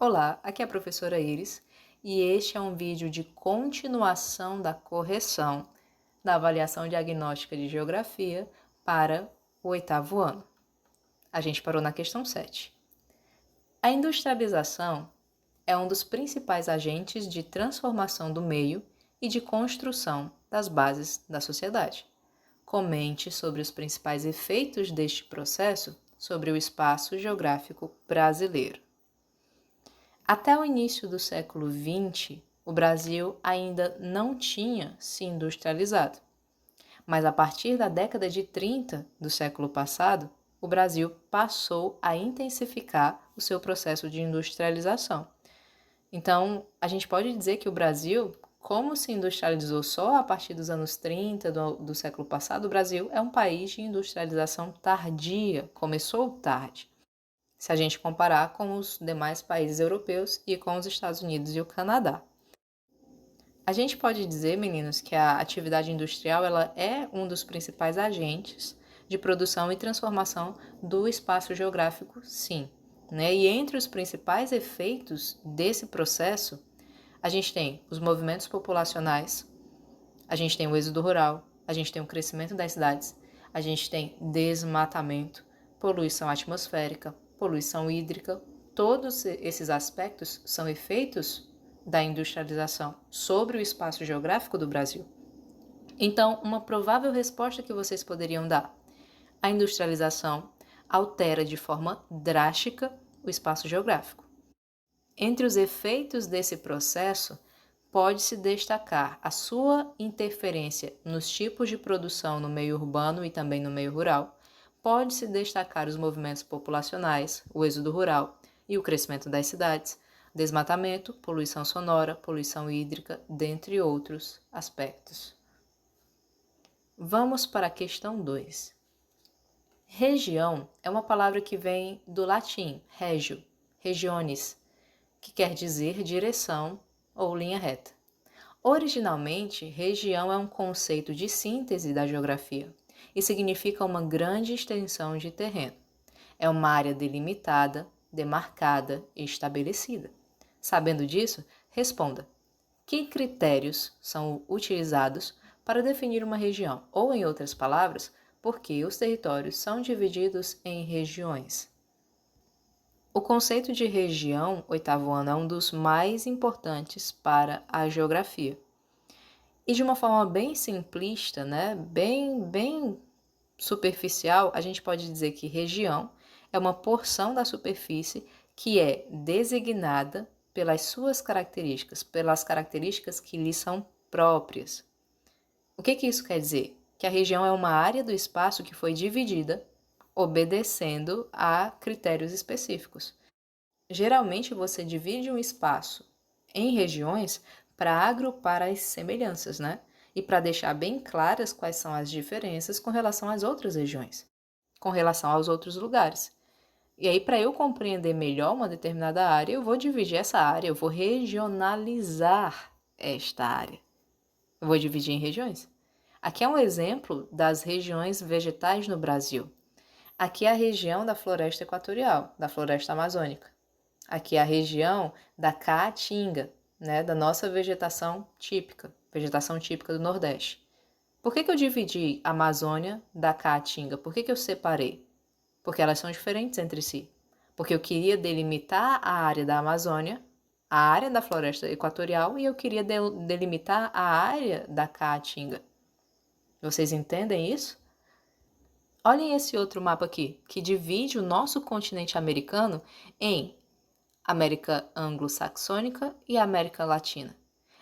Olá, aqui é a professora Iris e este é um vídeo de continuação da correção da avaliação diagnóstica de geografia para o 8º ano. A gente parou na questão 7. A industrialização é um dos principais agentes de transformação do meio e de construção das bases da sociedade. Comente sobre os principais efeitos deste processo sobre o espaço geográfico brasileiro. Até o início do século XX, o Brasil ainda não tinha se industrializado. Mas a partir da década de 30 do século passado, o Brasil passou a intensificar o seu processo de industrialização. Então, a gente pode dizer que o Brasil, como se industrializou só a partir dos anos 30 do século passado, o Brasil é um país de industrialização tardia, começou tarde, se a gente comparar com os demais países europeus e com os Estados Unidos e o Canadá. A gente pode dizer, meninos, que a atividade industrial ela é um dos principais agentes de produção e transformação do espaço geográfico, sim. Né? E entre os principais efeitos desse processo, a gente tem os movimentos populacionais, a gente tem o êxodo rural, a gente tem o crescimento das cidades, a gente tem desmatamento, poluição atmosférica, poluição hídrica. Todos esses aspectos são efeitos da industrialização sobre o espaço geográfico do Brasil. Então, uma provável resposta que vocês poderiam dar: a industrialização altera de forma drástica o espaço geográfico. Entre os efeitos desse processo, pode-se destacar a sua interferência nos tipos de produção no meio urbano e também no meio rural. Pode-se destacar os movimentos populacionais, o êxodo rural e o crescimento das cidades, desmatamento, poluição sonora, poluição hídrica, dentre outros aspectos. Vamos para a questão 2. Região é uma palavra que vem do latim regio, regiones, que quer dizer direção ou linha reta. Originalmente, região é um conceito de síntese da geografia e significa uma grande extensão de terreno. É uma área delimitada, demarcada e estabelecida. Sabendo disso, responda: que critérios são utilizados para definir uma região? Ou, em outras palavras, por que os territórios são divididos em regiões? O conceito de região, 8º ano, é um dos mais importantes para a geografia. E de uma forma bem simplista, né, bem superficial, a gente pode dizer que região é uma porção da superfície que é designada pelas suas características, pelas características que lhe são próprias. O que isso quer dizer? Que a região é uma área do espaço que foi dividida obedecendo a critérios específicos. Geralmente você divide um espaço em regiões para agrupar as semelhanças, né? E para deixar bem claras quais são as diferenças com relação às outras regiões, com relação aos outros lugares. E aí, para eu compreender melhor uma determinada área, eu vou dividir essa área, eu vou regionalizar esta área. Eu vou dividir em regiões. Aqui é um exemplo das regiões vegetais no Brasil. Aqui é a região da floresta equatorial, da floresta amazônica. Aqui é a região da caatinga, né, da nossa vegetação típica do Nordeste. Por que eu dividi a Amazônia da caatinga? Por que eu separei? Porque elas são diferentes entre si. Porque eu queria delimitar a área da Amazônia, a área da floresta equatorial, e eu queria delimitar a área da caatinga. Vocês entendem isso? Olhem esse outro mapa aqui, que divide o nosso continente americano em América anglo-saxônica e América Latina.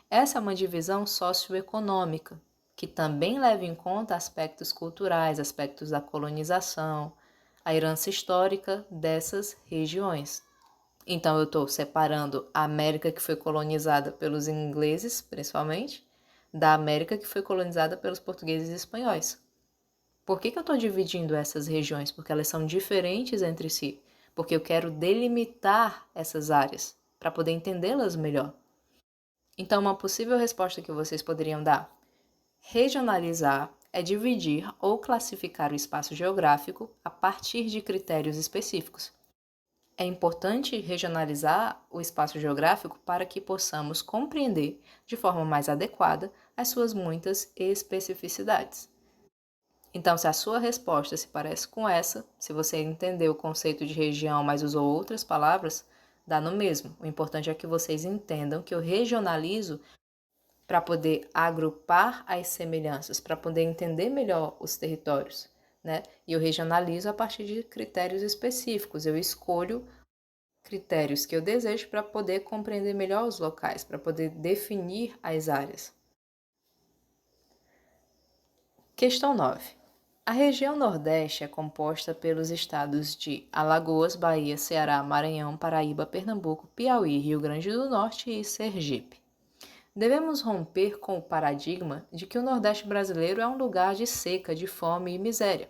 Essa é uma divisão socioeconômica, que também leva em conta aspectos culturais, aspectos da colonização, a herança histórica dessas regiões. Então, eu estou separando a América que foi colonizada pelos ingleses, principalmente, da América que foi colonizada pelos portugueses e espanhóis. Por que eu estou dividindo essas regiões? Porque elas são diferentes entre si. Porque eu quero delimitar essas áreas para poder entendê-las melhor. Então, uma possível resposta que vocês poderiam dar: regionalizar é dividir ou classificar o espaço geográfico a partir de critérios específicos. É importante regionalizar o espaço geográfico para que possamos compreender de forma mais adequada as suas muitas especificidades. Então, se a sua resposta se parece com essa, se você entendeu o conceito de região, mas usou outras palavras, dá no mesmo. O importante é que vocês entendam que eu regionalizo para poder agrupar as semelhanças, para poder entender melhor os territórios, né? E eu regionalizo a partir de critérios específicos. Eu escolho critérios que eu desejo para poder compreender melhor os locais, para poder definir as áreas. Questão 9. A região Nordeste é composta pelos estados de Alagoas, Bahia, Ceará, Maranhão, Paraíba, Pernambuco, Piauí, Rio Grande do Norte e Sergipe. Devemos romper com o paradigma de que o Nordeste brasileiro é um lugar de seca, de fome e miséria,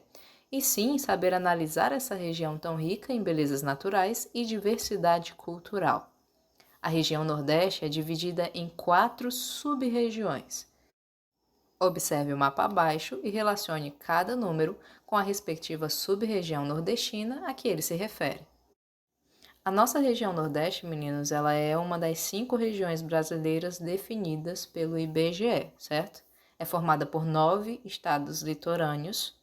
e sim saber analisar essa região tão rica em belezas naturais e diversidade cultural. A região Nordeste é dividida em 4 sub-regiões. Observe o mapa abaixo e relacione cada número com a respectiva sub-região nordestina a que ele se refere. A nossa região Nordeste, meninos, ela é uma das 5 regiões brasileiras definidas pelo IBGE, certo? É formada por 9 estados litorâneos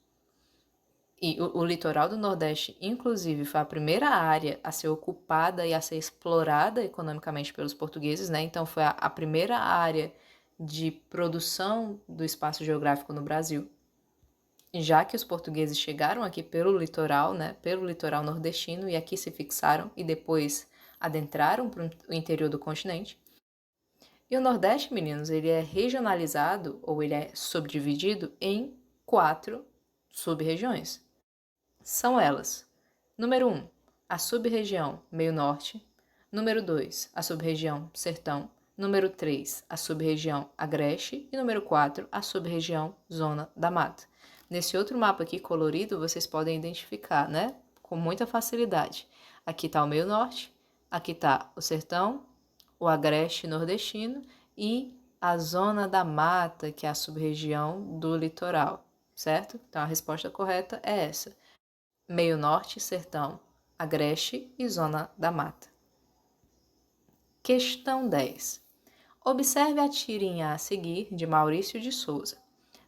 e o litoral do Nordeste, inclusive, foi a primeira área a ser ocupada e a ser explorada economicamente pelos portugueses, né? Então, foi a primeira área de produção do espaço geográfico no Brasil. Já que os portugueses chegaram aqui pelo litoral, né, pelo litoral nordestino, e aqui se fixaram e depois adentraram para o interior do continente. E o Nordeste, meninos, ele é regionalizado ou ele é subdividido em 4 sub-regiões. São elas: número 1, a sub-região Meio Norte; número 2, a sub-região Sertão; número 3, a sub-região Agreste; e número 4, a sub-região Zona da Mata. Nesse outro mapa aqui colorido, vocês podem identificar, né? Com muita facilidade. Aqui está o Meio Norte, aqui está o Sertão, o Agreste nordestino e a Zona da Mata, que é a sub-região do litoral, certo? Então a resposta correta é essa: Meio Norte, Sertão, Agreste e Zona da Mata. Questão 10. Observe a tirinha a seguir de Maurício de Souza.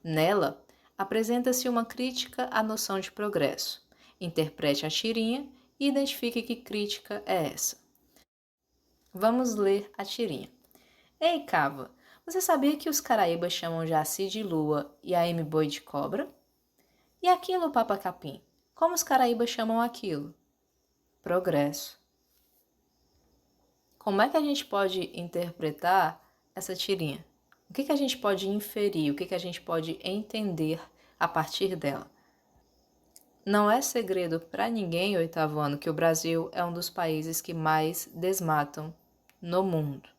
Nela, apresenta-se uma crítica à noção de progresso. Interprete a tirinha e identifique que crítica é essa. Vamos ler a tirinha. Ei, Cava, você sabia que os caraíbas chamam Jaci de lua e a M-boi de cobra? E aquilo, Papa Capim? Como os caraíbas chamam aquilo? Progresso. Como é que a gente pode interpretar essa tirinha? O que a gente pode inferir? O que a gente pode entender a partir dela? Não é segredo para ninguém, oitavo ano, que o Brasil é um dos países que mais desmatam no mundo.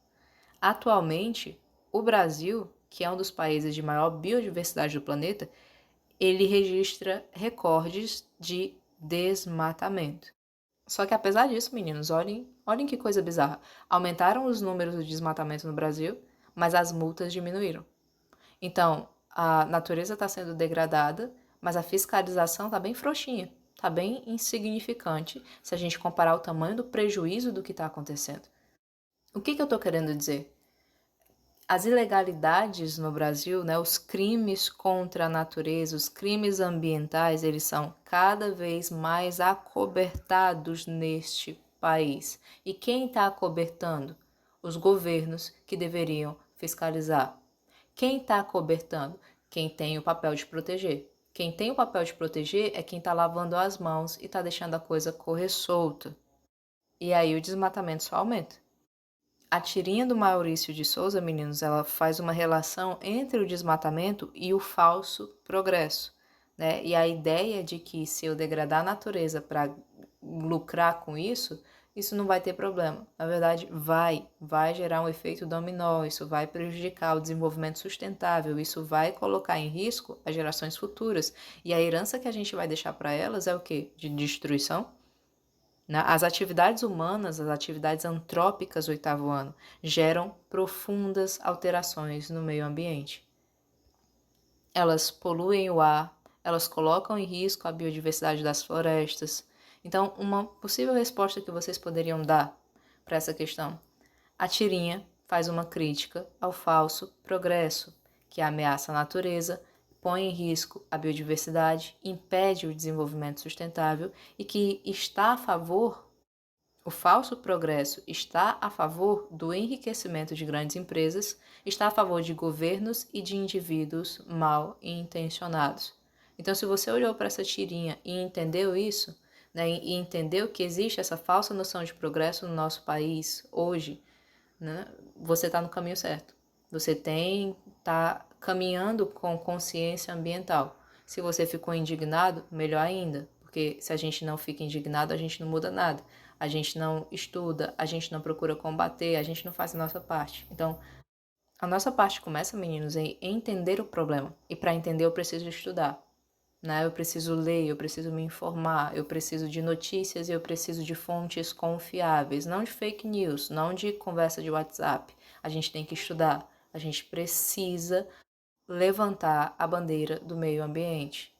Atualmente, o Brasil, que é um dos países de maior biodiversidade do planeta, ele registra recordes de desmatamento. Só que apesar disso, meninos, olhem que coisa bizarra. Aumentaram os números de desmatamento no Brasil, mas as multas diminuíram. Então, a natureza está sendo degradada, mas a fiscalização está bem frouxinha, está bem insignificante se a gente comparar o tamanho do prejuízo do que está acontecendo. O que eu estou querendo dizer? As ilegalidades no Brasil, né, os crimes contra a natureza, os crimes ambientais, eles são cada vez mais acobertados neste país. E quem está acobertando? Os governos que deveriam fiscalizar. Quem está acobertando? Quem tem o papel de proteger. Quem tem o papel de proteger é quem está lavando as mãos e está deixando a coisa correr solta. E aí o desmatamento só aumenta. A tirinha do Maurício de Souza, meninos, ela faz uma relação entre o desmatamento e o falso progresso, né? E a ideia de que se eu degradar a natureza para lucrar com isso, isso não vai ter problema. Na verdade, vai gerar um efeito dominó, isso vai prejudicar o desenvolvimento sustentável, isso vai colocar em risco as gerações futuras. E a herança que a gente vai deixar para elas é o quê? De destruição? As atividades humanas, as atividades antrópicas do oitavo ano, geram profundas alterações no meio ambiente. Elas poluem o ar, elas colocam em risco a biodiversidade das florestas. Então, uma possível resposta que vocês poderiam dar para essa questão: a tirinha faz uma crítica ao falso progresso, que ameaça a natureza, põe em risco a biodiversidade, impede o desenvolvimento sustentável e que está a favor, o falso progresso está a favor do enriquecimento de grandes empresas, está a favor de governos e de indivíduos mal intencionados. Então, se você olhou para essa tirinha e entendeu isso, né, e entendeu que existe essa falsa noção de progresso no nosso país hoje, né, você está no caminho certo. Você está caminhando com consciência ambiental. Se você ficou indignado, melhor ainda, porque se a gente não fica indignado, a gente não muda nada. A gente não estuda, a gente não procura combater, a gente não faz a nossa parte. Então, a nossa parte começa, meninos, em entender o problema. E para entender, eu preciso estudar. Né? Eu preciso ler, eu preciso me informar, eu preciso de notícias e eu preciso de fontes confiáveis, não de fake news, não de conversa de WhatsApp. A gente tem que estudar, a gente precisa levantar a bandeira do meio ambiente.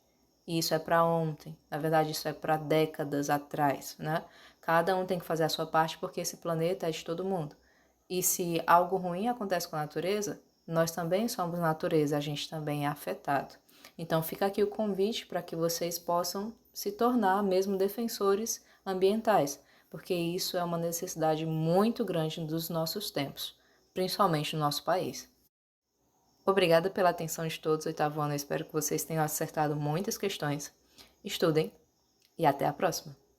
E isso é para ontem, na verdade isso é para décadas atrás, né? Cada um tem que fazer a sua parte porque esse planeta é de todo mundo. E se algo ruim acontece com a natureza, nós também somos natureza, a gente também é afetado. Então fica aqui o convite para que vocês possam se tornar mesmo defensores ambientais, porque isso é uma necessidade muito grande dos nossos tempos, principalmente no nosso país. Obrigada pela atenção de todos, oitavo ano. Eu espero que vocês tenham acertado muitas questões. Estudem e até a próxima!